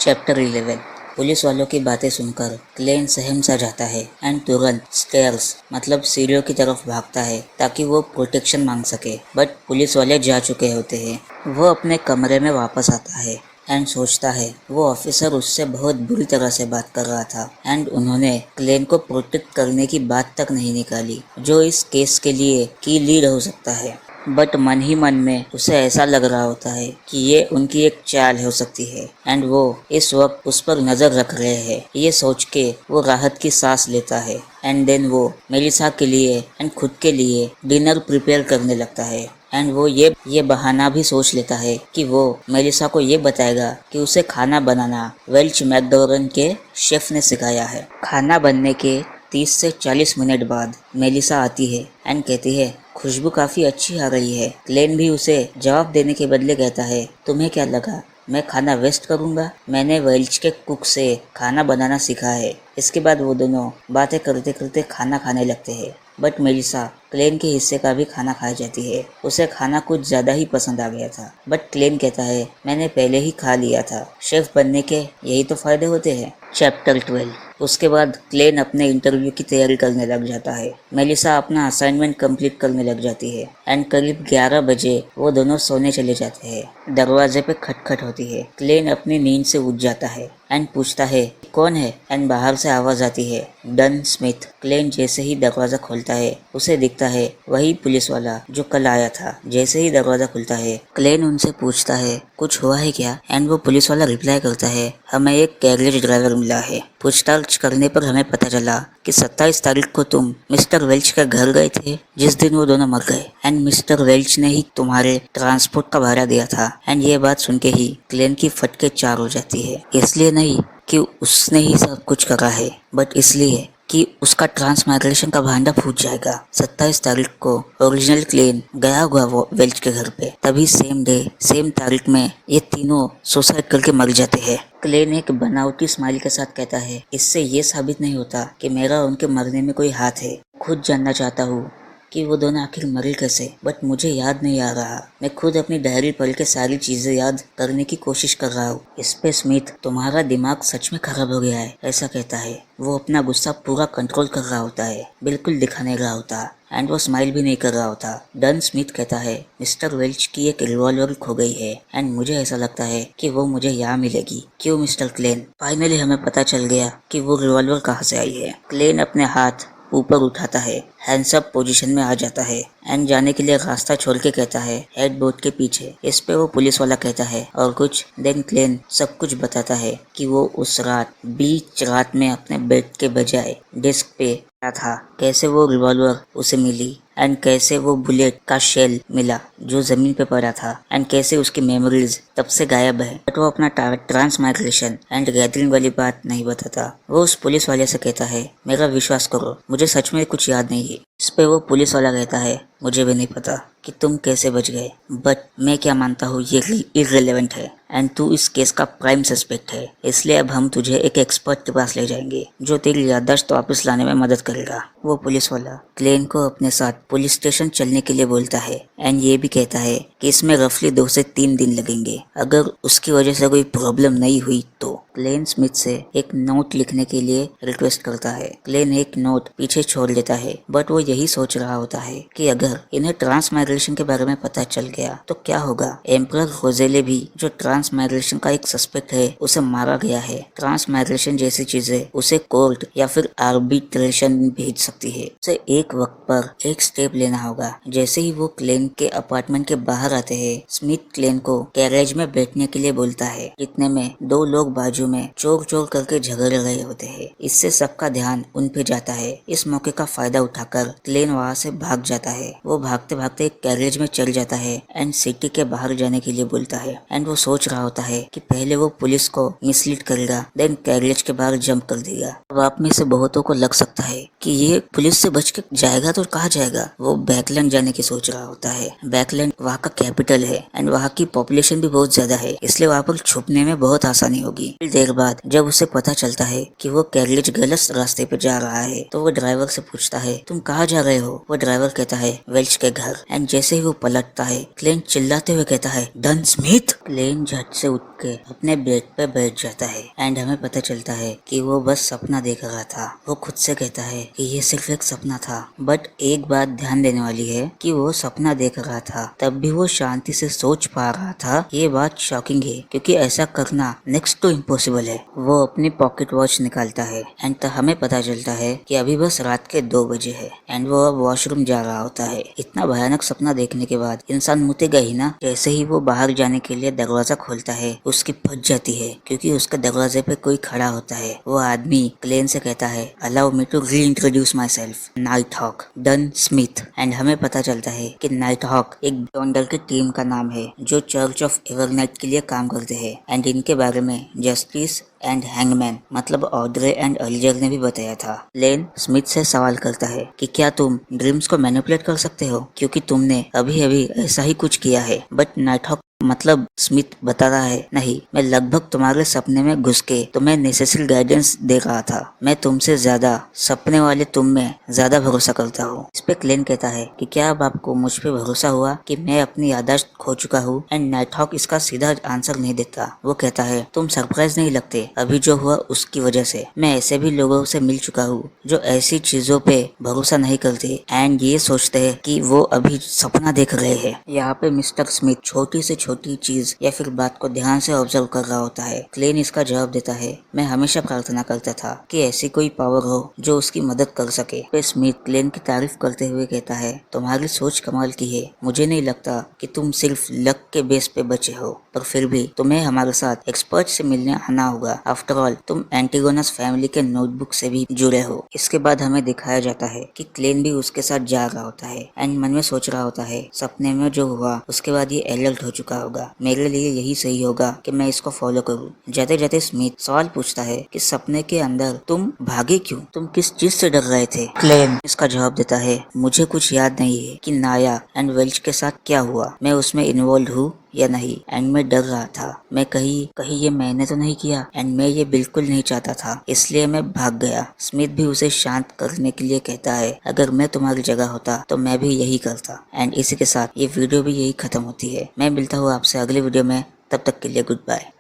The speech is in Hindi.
चैप्टर 11। पुलिस वालों की बातें सुनकर क्लेन सहम सा जाता है एंड तुरंत स्टेयर्स मतलब सीढ़ियों की तरफ भागता है ताकि वो प्रोटेक्शन मांग सके। बट पुलिस वाले जा चुके होते हैं। वो अपने कमरे में वापस आता है एंड सोचता है वो ऑफिसर उससे बहुत बुरी तरह से बात कर रहा था एंड उन्होंने क्लेन को प्रोटेक्ट करने की बात तक नहीं निकाली जो इस केस के लिए की लीड हो सकता है। बट मन ही मन में उसे ऐसा लग रहा होता है कि ये उनकी एक चाल हो सकती है एंड वो इस वक्त उस पर नजर रख रहे हैं। ये सोच के वो राहत की सांस लेता है एंड देन वो मेलिसा के लिए एंड खुद के लिए डिनर प्रिपेयर करने लगता है एंड वो ये बहाना भी सोच लेता है कि वो मेलिसा को ये बताएगा कि उसे खाना बनाना वेल्च मैकडोरन के शेफ ने सिखाया है। खाना बनने के 30 से 40 मिनट बाद मेलिसा आती है एंड कहती है खुशबू काफी अच्छी आ रही है। क्लेन भी उसे जवाब देने के बदले कहता है तुम्हें क्या लगा मैं खाना वेस्ट करूंगा? मैंने वेल्च के कुक से खाना बनाना सीखा है। इसके बाद वो दोनों बातें करते करते खाना खाने लगते हैं। बट मेलिसा क्लेन के हिस्से का भी खाना खा जाती है। उसे खाना कुछ ज्यादा ही पसंद आ गया था। बट क्लेन कहता है मैंने पहले ही खा लिया था। शेफ बनने के यही तो फायदे होते हैं। चैप्टर 12। उसके बाद क्लेन अपने इंटरव्यू की तैयारी करने लग जाता है। मेलिसा अपना असाइनमेंट कंप्लीट करने लग जाती है एंड करीब 11 बजे वो दोनों सोने चले जाते हैं। दरवाजे पे खटखट होती है। क्लेन अपनी नींद से उठ जाता है एंड पूछता है कौन है एंड बाहर से आवाज आती है डन स्मिथ। क्लेन जैसे ही दरवाजा खोलता है उसे दिखता है वही पुलिस वाला जो कल आया था। जैसे ही दरवाजा खुलता है क्लेन उनसे पूछता है कुछ हुआ है क्या एंड वो पुलिस वाला रिप्लाई करता है हमें एक कैरियर ड्राइवर मिला है। पूछताछ करने पर हमें पता चला कि 27 तारीख को तुम मिस्टर वेल्च के घर गए थे जिस दिन वो दोनों मर गए एंड मिस्टर वेल्च ने ही तुम्हारे ट्रांसपोर्ट का भाड़ा दिया था। एंड ये बात सुन के ही क्लेन की फटके चार हो जाती है। इसलिए नहीं कि उसने ही सब कुछ करा है बट इसलिए कि उसका ट्रांसमाइग्रेशन का भांडा फूट जाएगा। 27 तारीख को ओरिजिनल क्लेन गया हुआ वो वेल्च के घर पे। तभी सेम डे सेम तारीख में ये तीनों सुसाइड करके मर जाते हैं। क्लेन एक बनावटी स्माइल के साथ कहता है इससे ये साबित नहीं होता कि मेरा उनके मरने में कोई हाथ है। खुद जानना चाहता हूँ कि वो दोनों आखिर मरे कैसे बट मुझे याद नहीं आ रहा। मैं खुद अपनी डायरी पढ़ के सारी चीजें याद करने की कोशिश कर रहा हूँ। इस पे स्मिथ तुम्हारा दिमाग सच में खराब हो गया है ऐसा कहता है। वो अपना गुस्सा पूरा कंट्रोल कर रहा होता है, बिल्कुल दिखा नहीं रहा होता एंड वो स्माइल भी नहीं कर रहा होता। डन स्मिथ कहता है मिस्टर वेल्च की एक रिवॉल्वर खो गई है एंड मुझे ऐसा लगता है कि वो मुझे यहाँ मिलेगी। क्यों मिस्टर क्लेन? फाइनली हमें पता चल गया कि वो रिवॉल्वर कहाँ से आई है। क्लेन अपने हाथ ऊपर उठाता है, हैंड्स अप पोजीशन में आ जाता है एंड जाने के लिए रास्ता छोड़ के कहता है हेड बोट के पीछे। इस पे वो पुलिस वाला कहता है और कुछ। देन क्लेन सब कुछ बताता है कि वो उस रात बीच रात में अपने बेड के बजाय डेस्क पे था, कैसे वो रिवॉल्वर उसे मिली एंड कैसे वो बुलेट का शेल मिला जो जमीन पे पड़ा था एंड कैसे उसकी मेमोरीज तब से गायब है। बट वो अपना ट्रांसमाइग्रेशन एंड गैदरिंग वाली बात नहीं बताता। वो उस पुलिस वाले से कहता है मेरा विश्वास करो मुझे सच में कुछ याद नहीं है। इस पे वो पुलिस वाला कहता है मुझे भी नहीं पता कि तुम कैसे बच गए बट मैं क्या मानता हूँ ये इररिलेवेंट है एंड तू इस केस का प्राइम सस्पेक्ट है। इसलिए अब हम तुझे एक एक्सपर्ट के पास ले जाएंगे जो तेरी याददाश्त वापस लाने में मदद करेगा। वो पुलिस वाला क्लेन को अपने साथ पुलिस स्टेशन चलने के लिए बोलता है एंड ये भी कहता है कि इसमें रफली 2 से 3 दिन लगेंगे। अगर उसकी वजह से कोई प्रॉब्लम नहीं हुई तो क्लेन स्मिथ से एक नोट लिखने के लिए रिक्वेस्ट करता है। क्लेन एक नोट पीछे छोड़ देता है बट वो यही सोच रहा होता है कि अगर इन्हें ट्रांसमाइग्रेशन के बारे में पता चल गया तो क्या होगा। एम्परर रोजेले भी जो ट्रांसमाइग्रेशन का एक सस्पेक्ट है उसे मारा गया है। ट्रांसमाइग्रेशन जैसी चीजें उसे कोर्ट या फिर आर्बिट्रेशन भेज सकती है। उसे एक वक्त पर एक स्टेप लेना होगा। जैसे ही वो क्लेन के अपार्टमेंट के बाहर आते हैं स्मिथ क्लेन को कैरेज में बैठने के लिए बोलता है। इतने में 2 लोग बाजू में चोर चोर करके झगड़ रहे होते हैं। इससे सबका ध्यान उन पे जाता है। इस मौके का फायदा उठाकर क्लेन वहाँ से भाग जाता है। वो भागते भागते एक कैरेज में चल जाता है एंड सिटी के बाहर जाने के लिए बोलता है एंड वो सोच रहा होता है कि पहले वो पुलिस को मिसलीड करेगा देन कैरेज के बाहर जंप कर देगा। अब आप में से बहुतों को लग सकता है कि ये पुलिस से बच के जाएगा तो कहाँ जाएगा। वो बैकलैंड जाने की सोच रहा होता है। बैकलैंड वहाँ का कैपिटल है एंड वहाँ की पॉपुलेशन भी बहुत ज्यादा है इसलिए वहाँ पर छुपने में बहुत आसानी होगी। कुछ देर बाद जब उसे पता चलता है कि वो कैरियज गलत रास्ते पे जा रहा है तो वो ड्राइवर से पूछता है तुम कहाँ जा रहे हो। वो ड्राइवर कहता है वेल्च के घर एंड जैसे ही वो पलटता है क्लेन चिल्लाते हुए कहता है डन स्मिथ। क्लेन झट से के अपने बेड पे बैठ जाता है एंड हमें पता चलता है कि वो बस सपना देख रहा था। वो खुद से कहता है कि ये सिर्फ एक सपना था, बट एक बात ध्यान देने वाली है कि वो सपना देख रहा था तब भी वो शांति से सोच पा रहा था। ये बात शॉकिंग है क्योंकि ऐसा करना नेक्स्ट टू इम्पॉसिबल है। वो अपनी पॉकेट वॉच निकालता है एंड हमें पता चलता है कि अभी बस रात के 2 बजे है एंड वो अब वॉशरूम जा रहा होता है। इतना भयानक सपना देखने के बाद इंसान मुतेगा ही ना। जैसे ही वो बाहर जाने के लिए दरवाजा खोलता है उसकी फट जाती है क्योंकि उसके दरवाजे पे कोई खड़ा होता है। वो आदमी क्लेन से कहता है, allow me to reintroduce myself, night hawk Don Smith. And हमें पता चलता है कि नाइट हॉक एक डॉन्डर की टीम का नाम है जो चर्च ऑफ एवरनाइट के लिए काम करते हैं एंड इनके बारे में जस्टिस एंड हैंगमैन मतलब ऑड्रे एंड अलिजर ने भी बताया था। लेन स्मिथ से सवाल करता है कि क्या तुम ड्रीम्स को मैनिपुलेट कर सकते हो क्योंकि तुमने अभी अभी ऐसा ही कुछ किया है। बट नाइट हॉक मतलब स्मिथ बता रहा है, नहीं, मैं लगभग तुम्हारे सपने में घुस के तुम्हें नेसेसरी गाइडेंस दे रहा था। मैं तुमसे ज्यादा सपने वाले तुम में ज्यादा भरोसा करता हूँ। इस पे क्लेन कहता है कि क्या अब आपको मुझ पे भरोसा हुआ कि मैं अपनी याददाश्त खो चुका हूँ। एंड नाइट हॉक इसका सीधा आंसर नहीं देता। वो कहता है, तुम सरप्राइज नहीं लगते अभी जो हुआ उसकी वजह से। मैं ऐसे भी लोगों से मिल चुका हूँ जो ऐसी चीजों पे भरोसा नहीं करते एंड ये सोचते हैं कि वो अभी सपना देख रहे हैं। यहाँ पे मिस्टर स्मिथ छोटी से छोटी चीज या फिर बात को ध्यान से ऑब्जर्व कर रहा होता है। क्लेन इसका जवाब देता है, मैं हमेशा प्रार्थना करता था कि ऐसी कोई पावर हो जो उसकी मदद कर सके। फिर स्मिथ क्लेन की तारीफ करते हुए कहता है, तुम्हारी सोच कमाल की है। मुझे नहीं लगता कि तुम सिर्फ लक के बेस पे बचे हो, पर फिर भी तुम्हें हमारे साथ एक्सपर्ट से मिलने आना होगा। आफ्टर ऑल तुम एंटीगोनस फैमिली के नोटबुक से भी जुड़े हो। इसके बाद हमें दिखाया जाता है कि क्लेन भी उसके साथ जा रहा होता है एंड मन में सोच रहा होता है, सपने में जो हुआ उसके बाद ये अलर्ट हो चुका होगा, मेरे लिए यही सही होगा कि मैं इसको फॉलो करूं। जाते जाते स्मिथ सवाल पूछता है कि सपने के अंदर तुम भागे क्यों, तुम किस चीज से डर रहे थे। क्लेन इसका जवाब देता है, मुझे कुछ याद नहीं है कि नाया एंड वेल्च के साथ क्या हुआ, मैं उसमें इन्वॉल्व हूँ या नहीं एंड मैं डर रहा था। मैं कहीं ये मैंने तो नहीं किया एंड मैं ये बिल्कुल नहीं चाहता था, इसलिए मैं भाग गया। स्मिथ भी उसे शांत करने के लिए कहता है, अगर मैं तुम्हारी जगह होता तो मैं भी यही करता। एंड इसी के साथ ये वीडियो भी यही खत्म होती है। मैं मिलता हूँ आपसे अगले वीडियो में, तब तक के लिए गुड बाय।